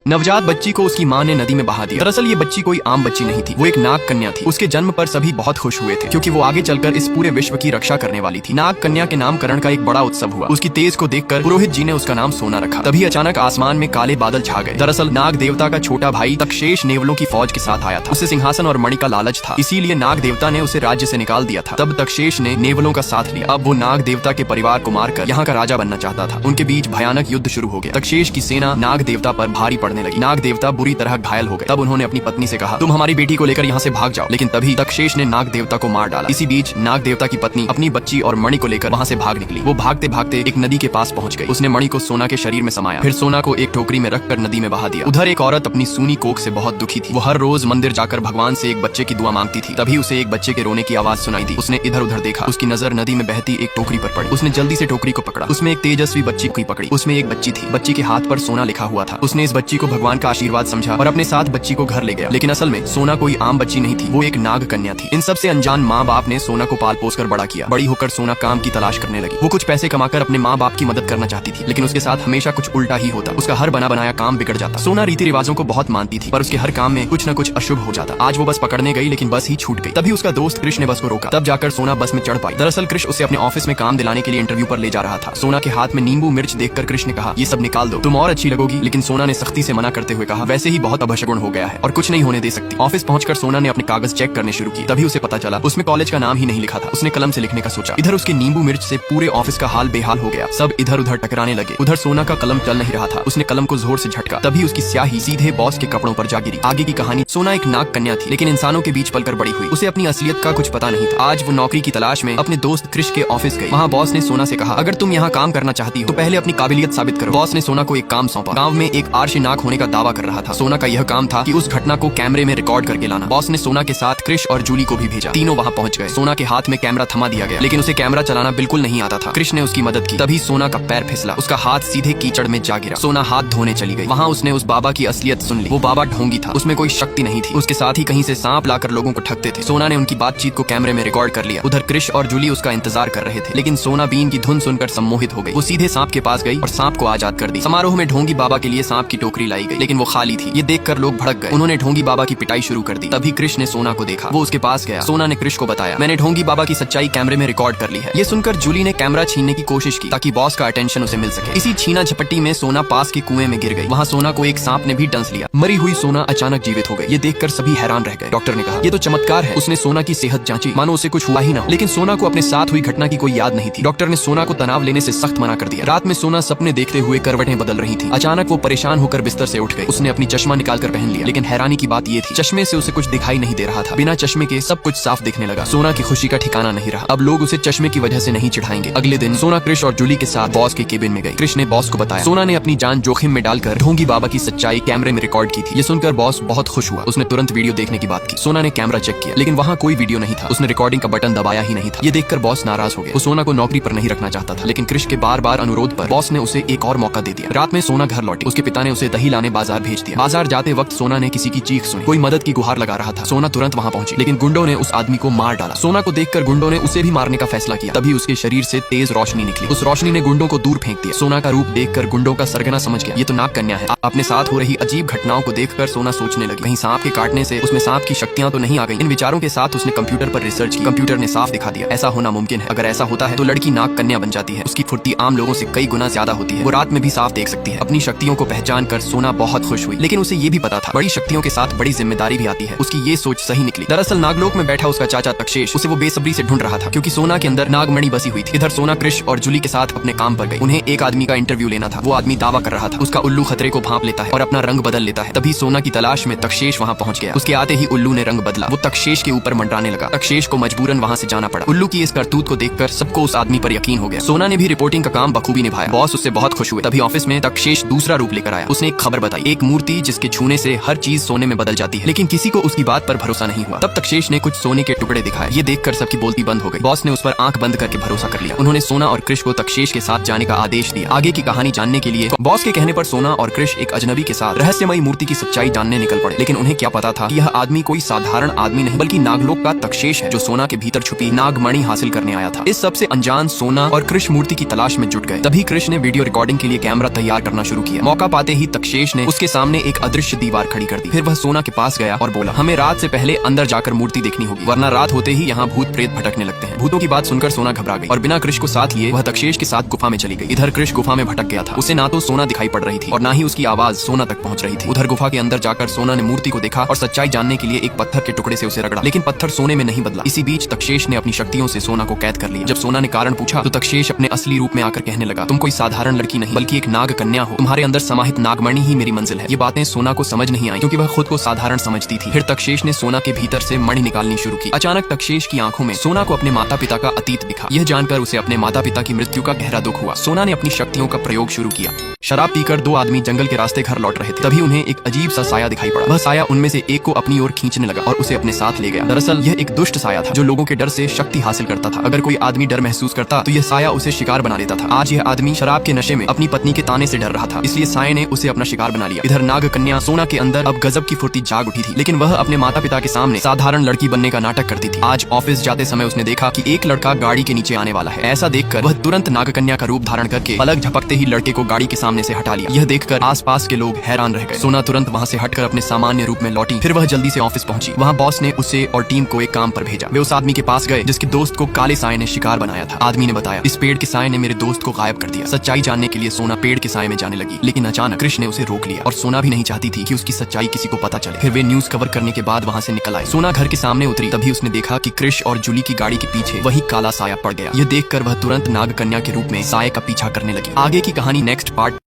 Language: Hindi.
नवजात बच्ची को उसकी मां ने नदी में बहा दिया। दरअसल ये बच्ची कोई आम बच्ची नहीं थी, वो एक नाग कन्या थी। उसके जन्म पर सभी बहुत खुश हुए थे क्योंकि वो आगे चलकर इस पूरे विश्व की रक्षा करने वाली थी। नाग कन्या के नामकरण का एक बड़ा उत्सव हुआ। उसकी तेज को देखकर पुरोहित जी ने उसका नाम सोना रखा। तभी अचानक आसमान में काले बादल छा गए। दरअसल नाग देवता का छोटा भाई तक्षेश नेवलों की फौज के साथ आया था। उसे सिंहासन और मणि का लालच था, इसीलिए नाग देवता ने उसे राज्य से निकाल दिया था। तब तक्षेश ने नेवलों का साथ लिया। अब वो नाग देवता के परिवार को मारकर यहाँ का राजा बनना चाहता था। उनके बीच भयानक युद्ध शुरू हो गया। तक्षेश की सेना नाग देवता पर भारी पड़ने लगी। नाग देवता बुरी तरह घायल हो गए। तब उन्होंने अपनी पत्नी से कहा, तुम हमारी बेटी को लेकर यहाँ से भाग जाओ। लेकिन तभी तक्षेश ने नाग देवता को मार डाला। इसी बीच नाग देवता की पत्नी अपनी बच्ची और मणि को लेकर वहाँ से भाग निकली। वो भागते भागते एक नदी के पास पहुंच गई। उसने मणि को सोना के शरीर में समाया, फिर सोना को एक टोकरी में रखकर नदी में बहा दिया। उधर एक औरत अपनी सूनी कोख से बहुत दुखी थी। वो हर रोज मंदिर जाकर भगवान से एक बच्चे की दुआ मांगती थी। तभी उसे एक बच्चे के रोने की आवाज सुनाई दी। उसने इधर उधर देखा। उसकी नजर नदी में बहती एक टोकरी पर पड़ी। उसने जल्दी से टोकरी को पकड़ा। उसमें एक तेजस्वी बच्ची को पकड़ी। उसमें एक बच्ची थी। बच्ची के हाथ पर सोना लिखा हुआ था। उसने इस बच्ची को भगवान का आशीर्वाद समझा और अपने साथ बच्ची को घर ले गया। लेकिन असल में सोना कोई आम बच्ची नहीं थी, वो एक नाग कन्या थी। इन सबसे अनजान माँ बाप ने सोना को पाल पोस कर बड़ा किया। बड़ी होकर सोना काम की तलाश करने लगी। वो कुछ पैसे कमाकर अपने माँ बाप की मदद करना चाहती थी, लेकिन उसके साथ हमेशा कुछ उल्टा ही होता। उसका हर बना बनाया काम बिगड़ जाता। सोना रीति रिवाजों को बहुत मानती थी, पर उसके हर काम में कुछ न कुछ अशुभ हो जाता। आज वो बस पकड़ने गई, लेकिन बस ही छूट गई। तभी उसका दोस्त कृष्ण ने बस को रोका। तब जाकर सोना बस में चढ़ पाई। दरअसल कृष्ण उसे अपने ऑफिस में काम दिलाने के लिए इंटरव्यू पर ले जा रहा था। सोना के हाथ में नींबू मिर्च देखकर कृष्ण ने कहा, ये सब निकाल दो, तुम और अच्छी लगोगी। लेकिन सोना ने सख्ती से मना करते हुए कहा, वैसे ही बहुत अपशगुन हो गया है और कुछ नहीं होने दे सकती। ऑफिस पहुंचकर सोना ने अपने कागज चेक करने शुरू किए। तभी उसे पता चला उसमें कॉलेज का नाम ही नहीं लिखा था। उसने कलम से लिखने का सोचा। इधर उसके नींबू मिर्च से पूरे ऑफिस का हाल बेहाल हो गया। सब इधर उधर टकराने लगे। उधर सोना का कलम चल नहीं रहा था। उसने कलम को जोर से झटका। तभी उसकी स्याही सीधे बॉस के कपड़ों पर जा गिरी। आगे की कहानी, सोना एक नाग कन्या थी, लेकिन इंसानों के बीच पलकर बड़ी हुई। उसे अपनी असलियत का कुछ पता नहीं था। आज वो नौकरी की तलाश में अपने दोस्त कृष्ण के ऑफिस गई। वहाँ बॉस ने सोना से कहा, अगर तुम यहाँ काम करना चाहती हो तो पहले अपनी काबिलियत साबित करो। बॉस ने सोना को एक काम सौंपा। गाँव में एक आर्शनाक होने का दावा कर रहा था। सोना का यह काम था कि उस घटना को कैमरे में रिकॉर्ड करके लाना। बॉस ने सोना के साथ कृष्ण और जूली को भी भेजा। तीनों वहाँ पहुँच गए। सोना के हाथ में कैमरा थमा दिया गया, लेकिन उसे कैमरा चलाना बिल्कुल नहीं आता था। कृष्ण ने उसकी मदद की। तभी सोना का पैर फिसला। उसका हाथ सीधे कीचड़ में जा गिरा। सोना हाथ धोने चली गई। वहाँ उसने उस बाबा की असलियत सुन ली। वो बाबा ढोंगी था, उसमें कोई शक्ति नहीं थी। उसके साथ ही कहीं से सांप लाकर लोगों को ठगते थे। सोना ने उनकी बातचीत को कैमरे में रिकॉर्ड कर लिया। उधर कृष्ण और जूली उसका इंतजार कर रहे थे, लेकिन सोना बीन की धुन सुनकर सम्मोहित हो गई। वो सीधे सांप के पास गई और सांप को आजाद कर दी। समारोह में ढोंगी बाबा के लिए सांप की टोकरी लाई गई, लेकिन वो खाली थी। ये देखकर लोग भड़क गए। उन्होंने ढोंगी बाबा की पिटाई शुरू कर दी। तभी कृष्ण ने सोना को देखा। वो उसके पास गया। सोना ने कृष्ण को बताया, मैंने ढोंगी बाबा की सच्चाई कैमरे में रिकॉर्ड कर ली है। ये सुनकर जूली ने कैमरा छीनने की कोशिश की ताकि बॉस का अटेंशन उसे मिल सके। इसी छीना झपट्टी में सोना पास के कुएं में गिर गई। वहाँ सोना को एक सांप ने भी डंस लिया। मरी हुई सोना अचानक जीवित हो गई। ये देखकर सभी हैरान रह गए। डॉक्टर ने कहा, ये तो चमत्कार है। उसने सोना की सेहत जांची, मानो उसे कुछ हुआ ही ना। लेकिन सोना को अपने साथ हुई घटना की कोई याद नहीं थी। डॉक्टर ने सोना को तनाव लेने से सख्त मना कर दिया। रात में सोना सपने देखते हुए करवटें बदल रही थी। अचानक वो परेशान होकर बिस्तर से उठ गई। उसने अपनी चश्मा निकालकर पहन लिया, लेकिन हैरानी की बात ये थी, चश्मे से उसे कुछ दिखाई नहीं दे रहा था। बिना चश्मे के सब कुछ साफ दिखने लगा। सोना की खुशी का ठिकाना नहीं रहा। अब लोग उसे चश्मे की वजह से नहीं चिढ़ाएंगे। अगले दिन सोना कृष्ण और जूली के साथ बॉस के केबिन में गई। कृष्ण ने बॉस को बताया, सोना ने अपनी जान जोखिम में डालकर ढोंगी बाबा की सच्चाई कैमरे में रिकॉर्ड की थी। ये सुनकर बॉस बहुत खुश हुआ। उसने तुरंत वीडियो देखने की बात की। सोना ने कैमरा चेक किया, लेकिन वहाँ कोई वीडियो नहीं था। उसने रिकॉर्डिंग का बटन दबाया ही नहीं था। ये देखकर बॉस नाराज हो गया। वो सोना को नौकरी पर नहीं रखना चाहता था, लेकिन कृष्ण के बार बार अनुरोध पर बॉस ने उसे एक और मौका दे दिया। रात में सोना घर लौटी। उसके पिता ने उसे दही लाने बाजार भेज दिया। बाजार जाते वक्त सोना ने किसी की चीख सुनी। कोई मदद की गुहार लगा रहा था। सोना तुरंत वहाँ पहुंची, लेकिन गुंडों ने उस आदमी को मार डाला। सोना को देखकर गुंडों ने उसे भी मारने का फैसला किया। तभी उसके शरीर से तेज रोशनी निकली। उस रोशनी ने गुंडों को दूर फेंक दिया। सोना का रूप देखकर गुंडों का सरगना समझ गया, ये तो नाग कन्या है। अपने साथ हो रही अजीब घटनाओं को देखकर सोना सोचने लगी, कहीं सांप के काटने से उसमें सांप की शक्तियां तो नहीं आ गई। इन विचारों के साथ उसने कंप्यूटर पर रिसर्च की। कंप्यूटर ने साफ दिखा दिया, ऐसा होना मुमकिन है। अगर ऐसा होता है तो लड़की नाग कन्या बन जाती है। उसकी फुर्ती आम लोगों से कई गुना ज्यादा होती है। वो रात में भी साफ देख सकती है। अपनी शक्तियों को पहचान कर सोना बहुत खुश हुई, लेकिन उसे ये भी पता था, बड़ी शक्तियों के साथ बड़ी जिम्मेदारी भी आती है। उसकी ये सोच सही निकली। दरअसल नागलोक में बैठा उसका चाचा तक्षेश उसे वो बेसब्री से ढूंढ रहा था, क्योंकि सोना के अंदर नागमणि बसी हुई थी। इधर सोना कृष्ण और जूली के साथ अपने काम पर गई। उन्हें एक आदमी का इंटरव्यू लेना था। वो आदमी दावा कर रहा था, उसका उल्लू खतरे को भांप लेता है और अपना रंग बदल लेता है। तभी सोना की तलाश में तक्षेश वहाँ पहुँच गया। उसके आते ही उल्लू ने रंग बदला। वो तक्षेश के ऊपर मंडराने लगा। तक्षेश को मजबूरन वहाँ से जाना पड़ा। उल्लू की इस करतूत को देखकर सबको उस आदमी पर यकीन हो गया। सोना ने भी रिपोर्टिंग का काम बखूबी निभाया। बॉस उससे बहुत खुश हुए। तभी ऑफिस में तक्षेश दूसरा रूप लेकर आया। उसने एक खबर बताई, एक मूर्ति जिसके छूने से हर चीज सोने में बदल जाती है, लेकिन किसी को उसकी बात पर भरोसा नहीं हुआ। तब तक्षेश ने कुछ सोने के टुकड़े दिखाए। ये देखकर सबकी बोलती बंद हो गई। बॉस ने उस पर आंख बंद करके भरोसा कर लिया। उन्होंने सोना और कृष्ण को तक्षेश के साथ जाने का आदेश दिया। आगे की कहानी जानने के लिए बॉस के कहने पर सोना और कृष्ण एक अजनबी के साथ रहस्यमयी मूर्ति की सच्चाई जानने निकल पड़े। लेकिन उन्हें क्या पता था कि यह आदमी कोई साधारण आदमी नहीं, बल्कि नागलोक का तक्षेश है, जो सोना के भीतर छुपी नागमणि हासिल करने आया था। इस सबसे अनजान सोना और कृष्ण मूर्ति की तलाश में जुट गए। तभी कृष्ण ने वीडियो रिकॉर्डिंग के लिए कैमरा तैयार करना शुरू किया। मौका पाते ही तक्षेश तक्षेश ने उसके सामने एक अदृश्य दीवार खड़ी कर दी। फिर वह सोना के पास गया और बोला, हमें रात से पहले अंदर जाकर मूर्ति देखनी होगी, वरना रात होते ही यहाँ भूत प्रेत भटकने लगते हैं। भूतों की बात सुनकर सोना घबरा गई और बिना कृष को साथ लिए वह तक्षेश के साथ गुफा में चली गई। इधर कृष गुफा में भटक गया था। उसे ना तो सोना दिखाई पड़ रही थी और ना ही उसकी आवाज सोना तक पहुंच रही थी। उधर गुफा के अंदर जाकर सोना ने मूर्ति को देखा और सच्चाई जानने के लिए एक पत्थर के टुकड़े से उसे रगड़ा, लेकिन पत्थर सोने में नहीं बदला। इसी बीच तक्षेश ने अपनी शक्तियों से सोना को कैद कर लिया। जब सोना ने कारण पूछा तो तक्षेश अपने असली रूप में आकर कहने लगा, तुम कोई साधारण लड़की नहीं बल्कि एक नाग कन्या हो, तुम्हारे अंदर समाहित नागमणि ही मेरी मंजिल है। ये बातें सोना को समझ नहीं आई क्योंकि वह खुद को साधारण समझती थी। फिर तक्षेश ने सोना के भीतर से मणि निकालनी शुरू की। अचानक तक्षेश की आंखों में सोना को अपने माता पिता का अतीत दिखा। यह जानकर उसे अपने माता पिता की मृत्यु का गहरा दुख हुआ। सोना ने अपनी शक्तियों का प्रयोग शुरू किया। शराब पीकर दो आदमी जंगल के रास्ते घर लौट रहे थे। तभी उन्हें एक अजीब सा साया दिखाई पड़ा। वह साया उनमें से एक को अपनी ओर खींचने लगा और उसे अपने साथ ले गया। दरअसल यह एक दुष्ट साया था जो लोगों के डर से शक्ति हासिल करता था। अगर कोई आदमी डर महसूस करता तो यह साया उसे शिकार बना लेता था। आज यह आदमी शराब के नशे में अपनी पत्नी के ताने से डर रहा था, इसलिए साये ने उसे अपना शिकार बना लिया। इधर नाग कन्या सोना के अंदर अब गजब की फुर्ती जाग उठी थी, लेकिन वह अपने माता पिता के सामने साधारण लड़की बनने का नाटक करती थी। आज ऑफिस जाते समय उसने देखा कि एक लड़का गाड़ी के नीचे आने वाला है। ऐसा देखकर वह तुरंत नाग कन्या का रूप धारण करके पलक झपकते ही लड़के को गाड़ी के सामने से हटा लिया। यह देखकर आसपास के लोग हैरान रह गए। सोना तुरंत वहां से हटकर अपने सामान्य रूप में लौटी। फिर वह जल्दी से ऑफिस पहुंची। वहां बॉस ने उसे और टीम को एक काम पर भेजा। वे उस आदमी के पास गए जिसके दोस्त को काले साये ने शिकार बनाया था। आदमी ने बताया, इस पेड़ के साये ने मेरे दोस्त को गायब कर दिया। सच्चाई जानने के लिए सोना पेड़ के साये में जाने लगी, लेकिन अचानक कृष्ण ने उसे रोक लिया और सोना भी नहीं चाहती थी कि उसकी सच्चाई किसी को पता चले। फिर वे न्यूज कवर करने के बाद वहां से निकल आए। सोना घर के सामने उतरी, तभी उसने देखा कि कृष और जूली की गाड़ी के पीछे वही काला साया पड़ गया। यह देखकर वह तुरंत नाग कन्या के रूप में साये का पीछा करने लगी। आगे की कहानी नेक्स्ट पार्ट